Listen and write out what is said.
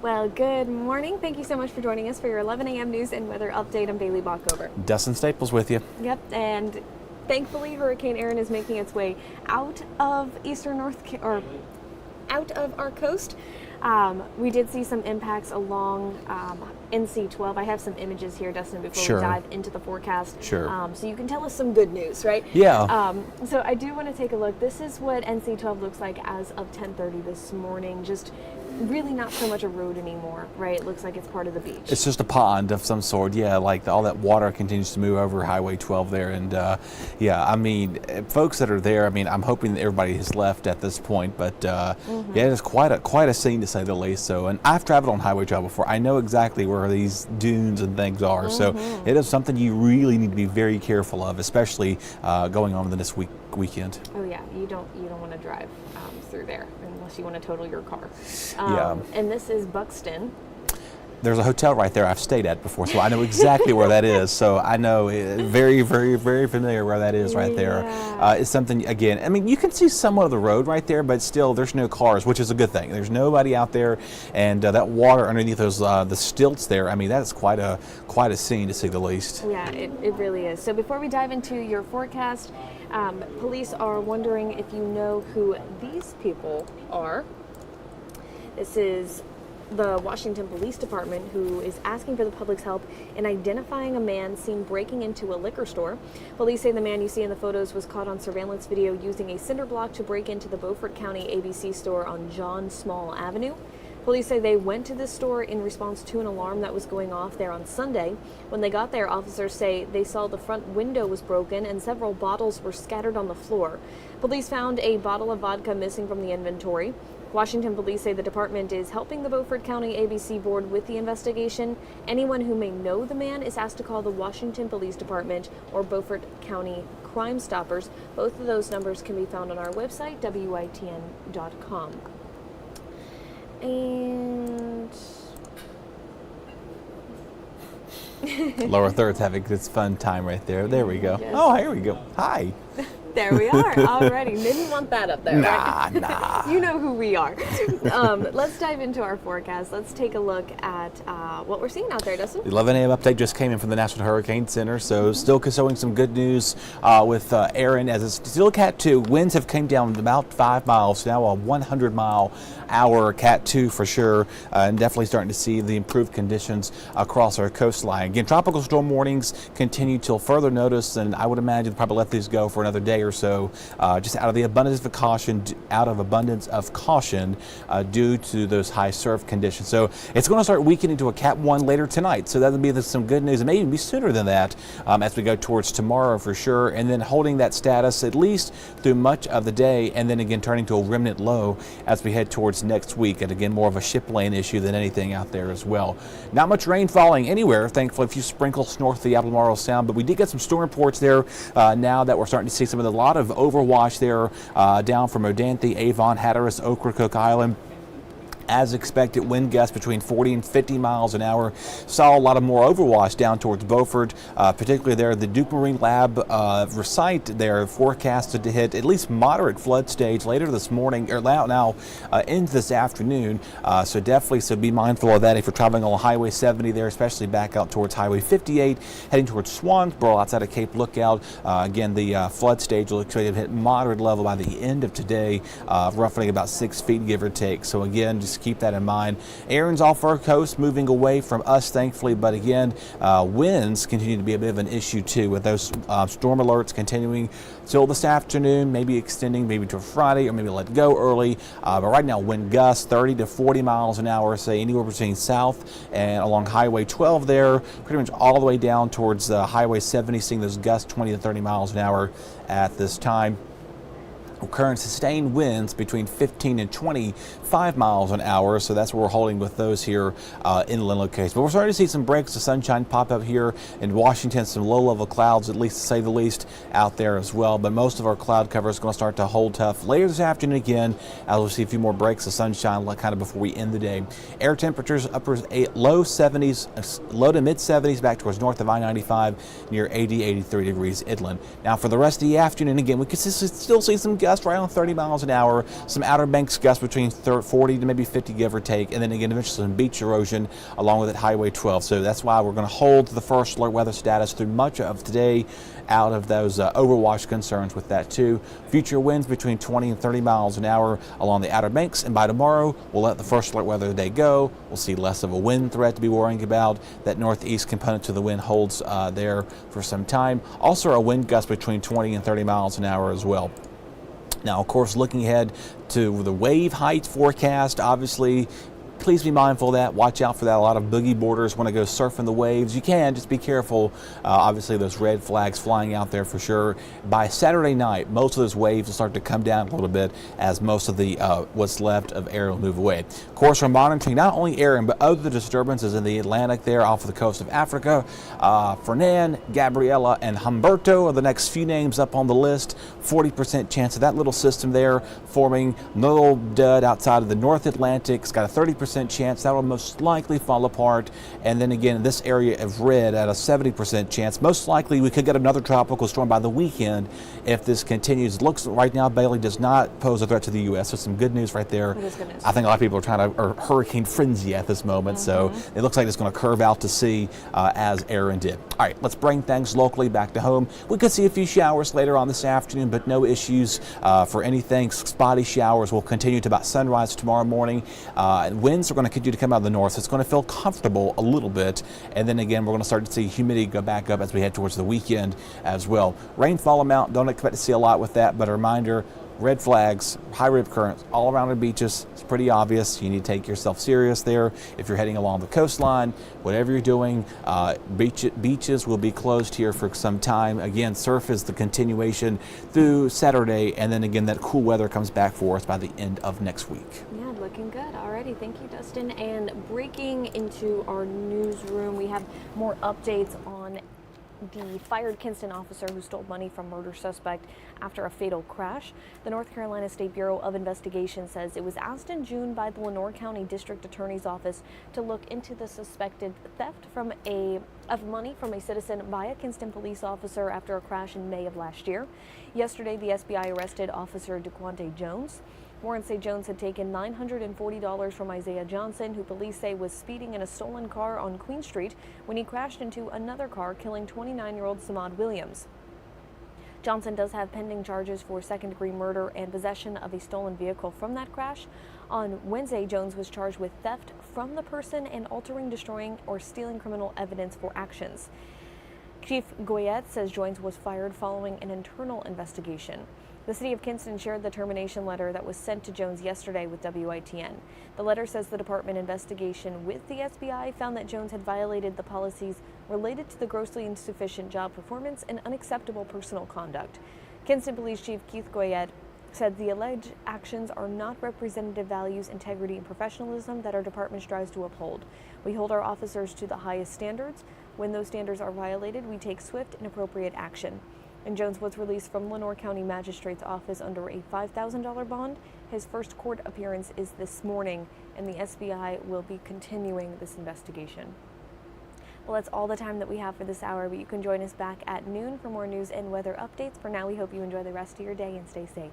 Well, good morning. Thank you so much for joining us for your 11 a.m. news and weather update. I'm Baileigh Bockover. Dustin Staples with you. Yep, and thankfully Hurricane Erin is making its way out of out of our coast. We did see some impacts along NC-12. I have some images here, Dustin, before we dive into the forecast. So you can tell us some good news, right? Yeah. So I do want to take a look. This is what NC-12 looks like as of 10:30 this morning. Just really not so much a road anymore, right? It looks like it's part of the beach. It's just a pond of some sort, yeah, like all that water continues to move over Highway 12 there. And yeah, I mean, folks that are there, I mean, I'm hoping that everybody has left at this point, but yeah, it's quite a scene to say the least. So, and I've traveled on Highway 12 before. I know exactly where these dunes and things are. So it is something you really need to be very careful of, especially going on this weekend. Oh yeah, you don't want to drive through there unless you want to total your car. Yeah. And this is Buxton. There's a hotel right there I've stayed at before, so I know exactly where that is. So I know very, very, very familiar where that is right there. It's something, again, I mean, you can see somewhat of the road right there, but still there's no cars, which is a good thing. There's nobody out there, and that water underneath those the stilts there, I mean, that is quite a scene to say the least. Yeah, it really is. So before we dive into your forecast, police are wondering if you know who these people are. This is the Washington Police Department, who is asking for the public's help in identifying a man seen breaking into a liquor store. Police say the man you see in the photos was caught on surveillance video using a cinder block to break into the Beaufort County ABC store on John Small Avenue. Police say they went to the store in response to an alarm that was going off there on Sunday. When they got there, officers say they saw the front window was broken and several bottles were scattered on the floor. Police found a bottle of vodka missing from the inventory. Washington police say the department is helping the Beaufort County ABC board with the investigation. Anyone who may know the man is asked to call the Washington Police Department or Beaufort County Crime Stoppers. Both of those numbers can be found on our website, WITN.com. And Lower Third's having this fun time right there. There we go. Yes. Oh, here we go. Hi. There we are. Alrighty. Didn't want that up there. Nah, right? nah. You know who we are. Let's dive into our forecast. Let's take a look at what we're seeing out there, Dustin. The 11 a.m. update just came in from the National Hurricane Center, so still showing some good news with Erin, as it's still Cat 2. Winds have came down about 5 miles, now a 100-mile-hour Cat 2 for sure, and definitely starting to see the improved conditions across our coastline. Again, tropical storm warnings continue till further notice, and I would imagine they'll probably let these go for another day or so, just out of abundance of caution due to those high surf conditions. So it's going to start weakening to a Cat 1 later tonight, so that'll be some good news. It may even be sooner than that as we go towards tomorrow for sure, and then holding that status at least through much of the day, and then again turning to a remnant low as we head towards next week, and again more of a ship lane issue than anything out there as well. Not much rain falling anywhere, thankfully. A few sprinkles north of the Albemarle Sound, but we did get some storm reports there now that we're starting to see a lot of overwash there down from Odanthi, Avon, Hatteras, Okra, Cook Island. As expected, wind gusts between 40 and 50 miles an hour. Saw a lot of more overwash down towards Beaufort, particularly there. The Duke Marine Lab recite they're forecasted to hit at least moderate flood stage later this morning, or now into this afternoon. So definitely, so be mindful of that if you're traveling on Highway 70 there, especially back out towards Highway 58, heading towards Swansboro outside of Cape Lookout. Again, the flood stage will expect to hit moderate level by the end of today, roughly about 6 feet, give or take. So again, just keep that in mind. Erin's off our coast, moving away from us, thankfully, but again, winds continue to be a bit of an issue too, with those storm alerts continuing till this afternoon, maybe extending maybe to Friday, or maybe let go early. But right now, wind gusts 30 to 40 miles an hour, say anywhere between south and along Highway 12 there, pretty much all the way down towards Highway 70, seeing those gusts 20 to 30 miles an hour at this time. Current sustained winds between 15 and 25 miles an hour, so that's what we're holding with those here inland locations. But we're starting to see some breaks of sunshine pop up here in Washington, some low-level clouds, at least to say the least, out there as well. But most of our cloud cover is going to start to hold tough later this afternoon again, as we'll see a few more breaks of sunshine kind of before we end the day. Air temperatures low 70s, low to mid 70s back towards north of I-95, near 80, 83 degrees inland. Now for the rest of the afternoon, again, we can still see some gusts gust around 30 miles an hour. Some Outer Banks gusts between 40 to maybe 50, give or take. And then again, eventually some beach erosion along with it Highway 12. So that's why we're going to hold the first alert weather status through much of today out of those overwash concerns with that too. Future winds between 20 and 30 miles an hour along the Outer Banks. And by tomorrow, we'll let the first alert weather day go. We'll see less of a wind threat to be worrying about. That northeast component to the wind holds there for some time. Also a wind gust between 20 and 30 miles an hour as well. Now, of course, looking ahead to the wave height forecast, obviously, please be mindful of that. Watch out for that. A lot of boogie boarders want to go surfing the waves. You can, just be careful. Obviously, those red flags flying out there for sure. By Saturday night, most of those waves will start to come down a little bit as most of the what's left of air will move away. Of course, we're monitoring not only Aaron, but other disturbances in the Atlantic there off of the coast of Africa. Fernan, Gabriella, and Humberto are the next few names up on the list. 40% chance of that little system there forming a little dud outside of the North Atlantic. It's got a 30% chance that will most likely fall apart. And then again, this area of red at a 70% chance. Most likely we could get another tropical storm by the weekend if this continues. It looks right now Baileigh does not pose a threat to the U.S. So some good news right there. I think a lot of people are hurricane frenzy at this moment. So it looks like it's going to curve out to sea as Aaron did. All right, let's bring things locally back to home. We could see a few showers later on this afternoon, but no issues for anything. Spotty showers will continue to about sunrise tomorrow morning. Winds are going to continue to come out of the north. So it's going to feel comfortable a little bit. And then again, we're going to start to see humidity go back up as we head towards the weekend as well. Rainfall amount, don't expect to see a lot with that, but a reminder, red flags, high rip currents all around the beaches. It's pretty obvious. You need to take yourself serious there. If you're heading along the coastline, whatever you're doing, beaches will be closed here for some time. Again, surf is the continuation through Saturday, and then again, that cool weather comes back for us by the end of next week. Yeah, looking good. Alrighty, thank you, Dustin. And breaking into our newsroom, we have more updates on the fired Kinston officer who stole money from murder suspect after a fatal crash. The North Carolina State Bureau of Investigation says it was asked in June by the Lenoir County District Attorney's Office to look into the suspected theft of money from a citizen by a Kinston police officer after a crash in May of last year. Yesterday, the SBI arrested Officer DeQuante Jones. Warrants say Jones had taken $940 from Isaiah Johnson, who police say was speeding in a stolen car on Queen Street when he crashed into another car, killing 29-year-old Samad Williams. Johnson does have pending charges for second-degree murder and possession of a stolen vehicle from that crash. On Wednesday, Jones was charged with theft from the person and altering, destroying, or stealing criminal evidence for actions. Chief Goyette says Jones was fired following an internal investigation. The city of Kinston shared the termination letter that was sent to Jones yesterday with WITN. The letter says the department investigation with the SBI found that Jones had violated the policies related to the grossly insufficient job performance and unacceptable personal conduct. Kinston Police Chief Keith Goyette said the alleged actions are not representative values, integrity, and professionalism that our department strives to uphold. We hold our officers to the highest standards. When those standards are violated, we take swift and appropriate action. And Jones was released from Lenoir County Magistrate's office under a $5,000 bond. His first court appearance is this morning, and the SBI will be continuing this investigation. Well, that's all the time that we have for this hour, but you can join us back at noon for more news and weather updates. For now, we hope you enjoy the rest of your day and stay safe.